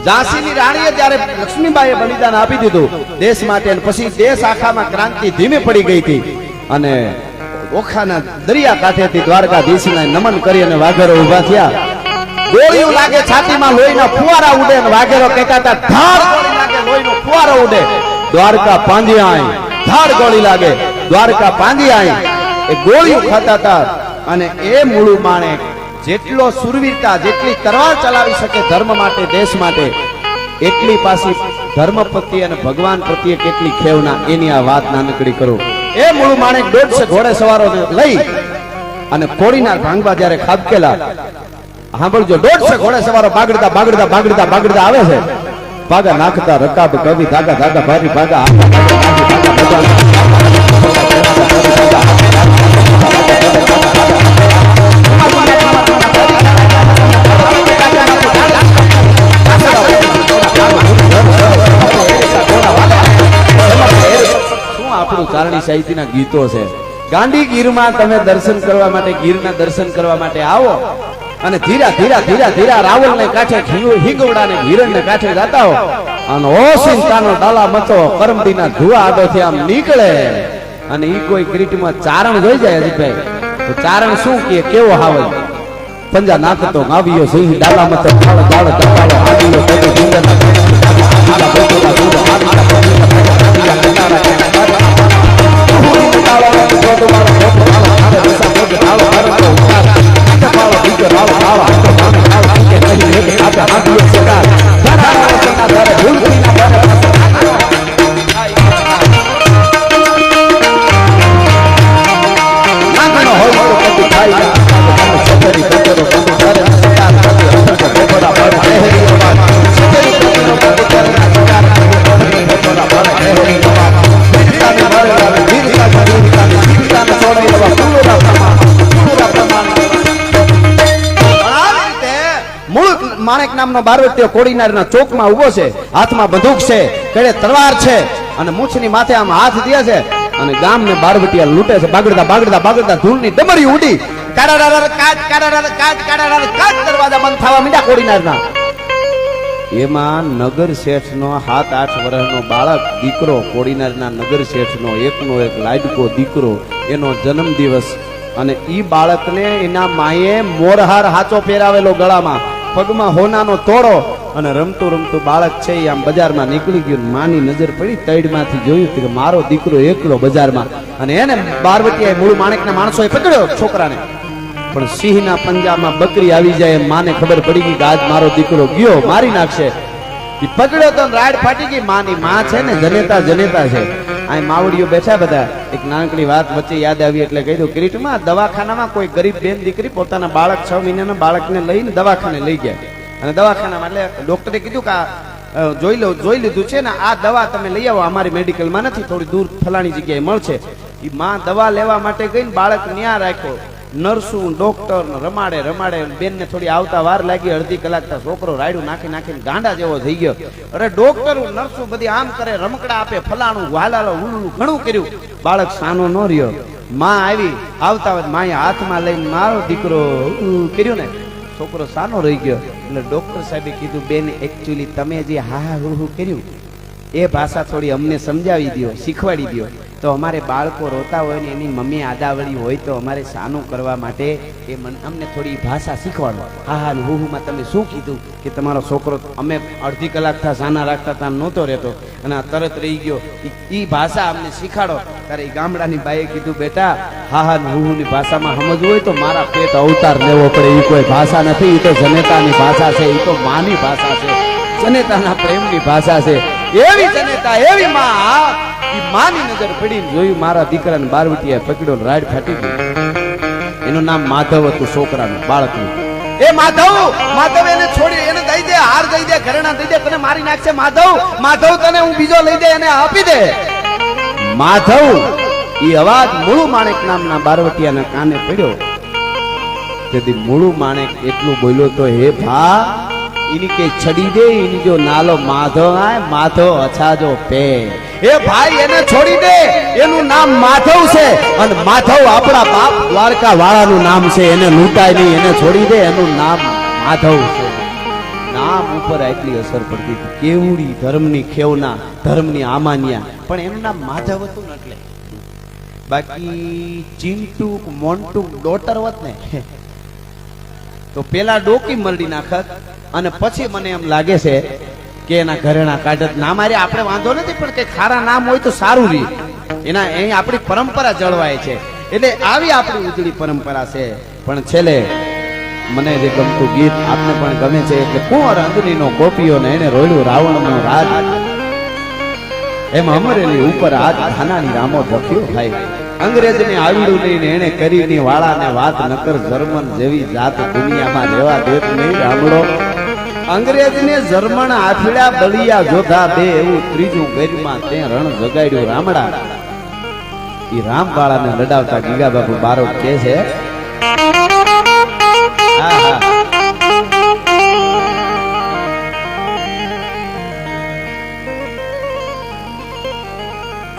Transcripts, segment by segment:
ઝાંસીની રાણીએ જ્યારે લક્ષ્મીબાઈએ બલિદાન આપી દીધું દેશ માટે, અને પછી દેશ આખામાં ક્રાંતિ ધીમી પડી ગઈ હતી, અને ઓખાના દરિયા કાંઠેથી દ્વારકાધીશને નમન કરી અને વાઘેરો ઉભા થયા. ગોળીઓ લાગે છાતીમાં, લોહીના ફુવારા ઉડે, અને વાઘેરો કહેતા હતા ધાર ગોળી લાગે, લોહીનો ફુવારો ઉડે. દ્વારકા પાંદિયાય ધાર ગોળી લાગે, દ્વારકા પાંદિયાય એ ગોળીઓ ખાતા હતા. અને એ મૂળુ માણેક જેટલો સુરવીરતા, જેટલી તરવાર ચલાવી શકે ધર્મ માટે, દેશ માટે, એટલી પાછી ધર્મ પ્રત્યે અને ભગવાન પ્રત્યે કેટલી ખેવના, એની આ વાત નાનકડી કરું. એ મૂળુ માણેક 150 ઘોડે સવારો લઈ અને કોડીનાર ભાંગવા જ્યારે ખાબકેલા, સાંભળજો, 150 ઘોડે સવારો બાગડતા બાગડતા બાગડતા બાગડતા આવે છે. ભાગા નાખતા રકાબ કવિ ધાગા ધાગા ભારી ભાગા આપણું ચારણી સાહિત્યના ગીતો છે. ગાંડી ગીરમાં તમે દર્શન કરવા માટે, ગીરના દર્શન કરવા માટે આવો અને ધીરા ધીરા ધીરા ધીરા રાવલને કાંઠે, હિંગવડાને હિરણને કાંઠે જાતા હો, અને ઓસિંતાનો ડાલા મતો કરમડીના ધુઆ આડોથી આમ નીકળે, અને ઈ કોઈ ક્રીટમાં ચારણ જોઈ જાય અજીતભાઈ, તો ચારણ શું કહે, કેવો હાવલ પંજા નાખતો ગાવ્યો સિંહ ડાલા મતો ડાળ ડાળ ડાળ આડીયો તેનો સુંદર આલા બોતોલા દૂધ આલા માણેક નામનો બારવટીયો કોડીનારના ચોકમાં ઉભો છે, હાથમાં બંદૂક છે, કડે તલવાર છે, અને મૂછની માથે આમ હાથ દે છે, અને ગામને બારવટીયા લૂંટે છે. બાગડતા બાગડતા બાગડતા ધૂળની ડમરી ઉડી, કાડાડા કાચ કાડાડા કાચ કાડાડા કાચ દરવાજા બંધ થવા માંડ્યા કોડીનારના. એમાં નગર શેઠનો 7-8 વર્ષનો બાળક દીકરો, કોડીનારના નગર શેઠનો એકનો એક લાડકો દીકરો, એનો જન્મ દિવસ, અને ઈ બાળકને એના માએ મોરહાર હાચો પહેરાવેલો ગળામાં, પગમાં હોનાનો તોડો, અને રમતું રમતું બાળક છે એ આમ બજારમાં નીકળી ગયું. માની નજર પડી, તૈડમાંથી જોયું કે મારો દીકરો એકલો બજારમાં, અને એને બારવટીયાએ મૂળ માણેકના માણસોએ પકડ્યો છોકરાને, પણ સિંહના પંજામાં બકરી આવી જાય માને ખબર પડી ગઈ કે આજ મારો દીકરો ગયો, મારી નાખશે. એ પકડ્યો તો રાડ ફાટી ગઈ. માની માં છે ને જનેતા જનેતા છે. આ માવડીઓ બેઠા બધા. એક નાનકડી વાત વચ્ચે યાદ આવી એટલે કહી દઉં. કિરીટમાં દવાખાનામાં કોઈ ગરીબ બેન દીકરી પોતાના બાળક 6 મહિનાના બાળકને લઈને દવાખાને લઈ ગયા, અને દવાખાનામાં એટલે ડોક્ટરે કીધું કે જોઈ લીધું છે ને, આ દવા તમે લઈ આવો, અમારી મેડિકલમાં નથી, થોડી દૂર ફલાણી જગ્યાએ મળશે. એ માં દવા લેવા માટે ગઈને બાળક ન્યા રાખ્યો. નર્સું ડોક્ટર રમાડે રમાડે, બેનને થોડી આવતા વાર લાગી, અડધી કલાક છોકરો રાયડું નાખી નાખીને ગાંડા જેવો થઈ ગયો. અરે ડોક્ટર નર્સું બધી આમ કરે, રમકડા આપે, ફલાણું વાલાલો ઉલુલું ઘણું કર્યું, બાળક સાનો ન રહ્યો. માં આવી, આવતા હોય માએ હાથમાં લઈને મારો દીકરો કર્યું ને, છોકરો સાનો રહી ગયો. એટલે ડોક્ટર સાહેબે કીધું, બેન એકચ્યુઅલી તમે જે હા હું કર્યું એ ભાષા થોડી અમને સમજાવી દો, શીખવાડી દો, તો અમારે બાળકો રોતા હોય ને એની મમ્મી આદાવળી હોય તો અમારે સાનું કરવા માટે એ અમને થોડી ભાષા શીખવાડો. હા હા હુમાં તમે શું કીધું કે તમારો છોકરો, અમે અડધી કલાક થા સાના રાખતા હતા, નહોતો રહેતો, અને આ તરત રહી ગયો, એ ભાષા અમને શીખાડો. ત્યારે એ ગામડાની બાઈએ કીધું, બેટા હા હા હુની ભાષામાં સમજવું હોય તો મારા પેટ અવતાર લેવો પડે, એ કોઈ ભાષા નથી, એ તો જનેતાની ભાષા છે, એ તો માની ભાષા છે, જનેતાના પ્રેમની ભાષા છે. એવી જનેતા, એવી માં, માની નજર પડીને જોયું મારા દીકરાને બારવટીયાએ પકડ્યો, રાડ ફાટી ગઈ. એનું નામ માધવ હતું, છોકરાનું બાળકનું. એ માધવ એને છોડી, એને દઈ દે, હાર દઈ દે, ઘરેણા દઈ દે, તને મારી નાખશે માધવ તને હું બીજો લઈ દે, એને આપી દે. માધવ એ અવાજ મૂળુ માણેક નામના બારવટીયાના કાને પડ્યો. તેથી મૂળુ માણેક એટલું બોલ્યો તો, હે ભા इनी के छड़ी दे, इनी जो नालो माधव आए, माधव अच्छा जो पे ए भाई एने छोड़ी दे, एनु नाम माधव से, अन माधव अपना बाप द्वारका वाला नु नाम से, एने लूटाय नहीं, एने छोड़ी दे, एनु नाम माधव से. નામ ઉપર આટલી અસર પડતી હતી. કેવડી ધર્મની ખેવના, ધર્મની આમાન્યા, પણ એનું નામ માધવ હતું ને એટલે. બાકી ચિંટુક મોન્ટુક ડોટર હોત ને તો પેલા ડોકી મરડી નાખત અને પછી મને એમ લાગે છે કે એના ઘરેણા કાઢત. નામ આરે આપણે વાંધો નથી, પણ કે ખારા નામ હોય તો સારું રહે. એના અહીં આપણી પરંપરા જળવાય છે, એટલે આવી આપણી ઉજળી પરંપરા છે. પણ છેલ્લે મને જે ગમતું ગીત આપને પણ ગમે છે એટલે કુંવર અંદરીનો ગોપીઓ ને એને રોયડું રાવણનો રાજ, એમ અમરેલી ઉપર આજ ખાનાની રામો ધખ્યો થાય. અંગ્રેજને આવડું લઈને એને કરીને વાળાને વાત નકર જર્મન જેવી જાત દુનિયામાં રહેવા દેત નહીં રામડો. અંગ્રેજને જર્મન આથડા બળિયા જોધા બે એવું ત્રીજું ગેરમાં તે રણ જગાડ્યું રામડા. ઈ રામ બાળાને લડાવતા ગીગા બાપુ બારોટ કહે છે,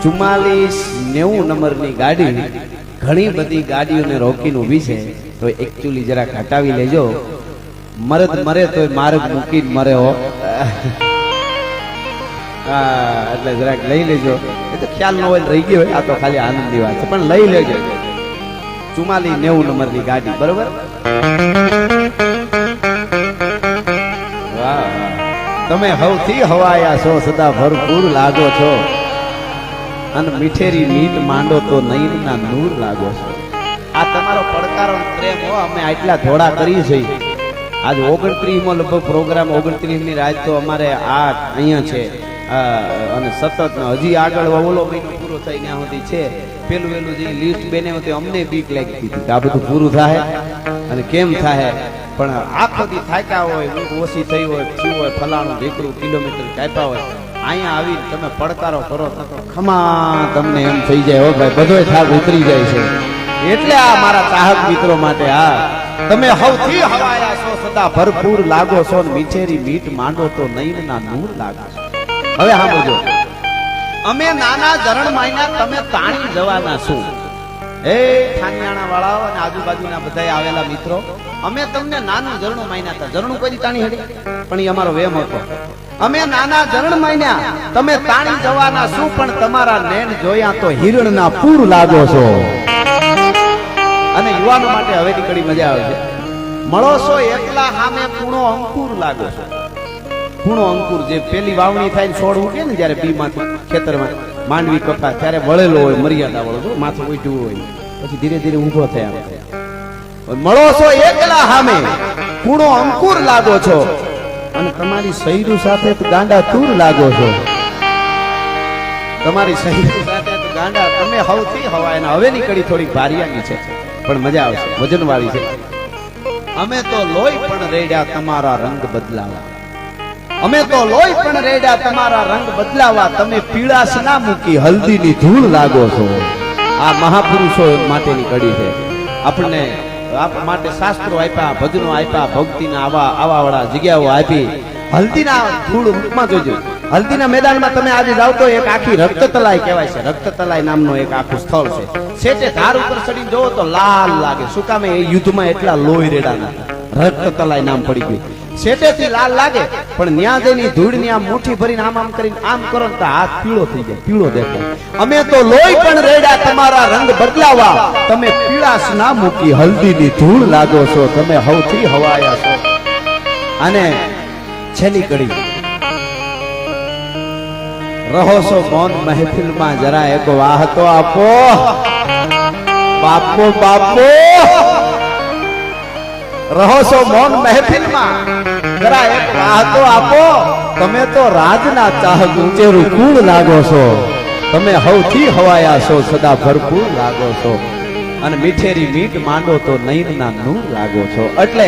ચુમ્માલીસ 90 નંબરની ગાડી ઘણી બધી ગાડીઓને રોકીને ઊભી છે, તો એકચ્યુઅલી જરા ઘટાવી લેજો. મરદ મરે તો માર્ગ મૂકીને મરે હો. એટલે જરાક લઈ લેજો. એ તો ખ્યાલ ન હોય રહી ગયો હોય, આ તો ખાલી આનંદની વાત છે, પણ લઈ લેજો. 44 90 નંબરની ગાડી, બરોબર. વાહ, તમે સૌથી હવાયા છો, સદા ભરપૂર લાગો છો, અને મીઠેરી મીઠ માંડો તો નયનના નૂર લાગો છો. આ તમારો પડકારો પ્રેમ હો. અમે આટલા થોડા કરી છે. આજ 29મો લગભગ પ્રોગ્રામ, 29ની રાત તો અમારે આ અહીંયા છે, અને સતત હજી આગળ ઓલો મહિનો પૂરો થઈ ત્યાં સુધી છે. પેલું વેલું જે લિસ્ટ બેને હતી અમને બીક લાગી હતી કે આ બધું પૂરું થાય અને કેમ થાય. પણ આખો દી થાક્યા હોય, ઊંઘ ઓછી થઈ હોય, થયું હોય, ફલાણું ઢીકડું કિલોમીટર કાપ્યા હોય, અહીંયા આવી તમે પડકારો કરો તો ખમા તમને એમ થઈ જાય, હો ભાઈ બધોય થાક ઉતરી જાય છે. એટલે આ મારા ચાહક મિત્રો માટે આ તમે સૌથી હવાયા છો, સદા ભરપૂર લાગો છો, ને મીઠેરી મીઠ માંડો તો નયનના નૂર લાગો છો. હવે સાંભળજો, અમે નાના જરણ માયના તમે તાણી જવાના શું? એ થાનિયાણા વાળાઓ અને આજુબાજુના બધા આવેલા મિત્રો, અમે તમને નાનું ઝરણું માન્યા હતા. ઝરણું કોઈ તાણી હેડી, પણ એ અમારો વેમ હતો. અમે નાના ઝરણ માન્યા, તમે તાણી જવાના શું? પણ તમારા નેણ જોયા તો હિરણના પૂર લાગો છો. અને યુવાનો માટે હવે નીકળી મજા આવે છે. મળો છો એકલા સામે પૂણો અંકુર લાગો છો. પૂણો અંકુર જે પેલી વાવણી થાય છોડ ઉગે ને જયારે બી માંથી ખેતરમાં માંડવી કપા ત્યારે વળેલો હોય, મર્યાદા વળો, માથું ઉઠ્યું હોય, પછી ધીરે ધીરે ઉભો થયા. મળો છો એકલા સામે પૂણો અંકુર લાગો છો, અને તમારી સૈરુ સાથે ગાંડા તૂર લાગો છો. તમારી સૈરુ સાથે ગાંડા તમે સૌથી હવાય. હવે નીકળી થોડી ભારિયાની છે, પણ મજા આવશે, વજન વાળી છે. અમે તો લોહી પણ રેડ્યા તમારા રંગ બદલાવા. અમે તો લોહી પણ રેડ્યા તમારા રંગ બદલાવા. તમે પીળાશ ના મૂકી હલ્દીની ધૂળ લાગો છો. આ મહાપુરુષો માટેની કડી છે. આપણને આપ માટે શાસ્ત્રો આપ્યા, ભજનો આપ્યા, ભક્તિના આવા વાળા જગ્યાઓ આપી. હલ્દીના ધૂળ મુખમાં જોજો. હલ્દીના મેદાનમાં તમે આજે જાવ તો એક આખી રક્તતલાઈ કહેવાય છે. રક્તતલાઈ નામનો એક આખું સ્થળ છે. સેટે ધાર ઉપર ચડીને જોવો તો લાલ લાગે. શું કામે? એ યુદ્ધમાં એટલા લોહી રેડાના. રક્તતલાઈ નામ પડી ગયું. સેટેથી લાલ લાગે, પણ ન્યા જઈને ધૂળની આમ મુઠ્ઠી ભરીને આમ આમ કરીને આમ કરો તો હાથ પીળો થઈ જાય, પીળો દેખાય. અમે તો લોહી પણ રેડ્યા તમારા રંગ બદલાવા. તમે પીળાશ ના મૂકી હલ્દીની ધૂળ લાગો છો. તમે સૌથી હવાયા છો. અને છેલ્લી કડી, રહો છો મૌન મહેફિલમાં, જરા એક વાહ તો આપો. બાપો બાપો, રહો છો મૌન મહેફિલમાં, જરા એક વાહ તો આપો. તમે તો રાજના ચાહક ઉંચેરું કુળ લાગો છો. તમે સૌથી હવાયા છો, સદા ભરપૂર લાગો છો, અને મીઠેરી મીઠ માંડો તો નયનના નૂર લાગો છો. એટલે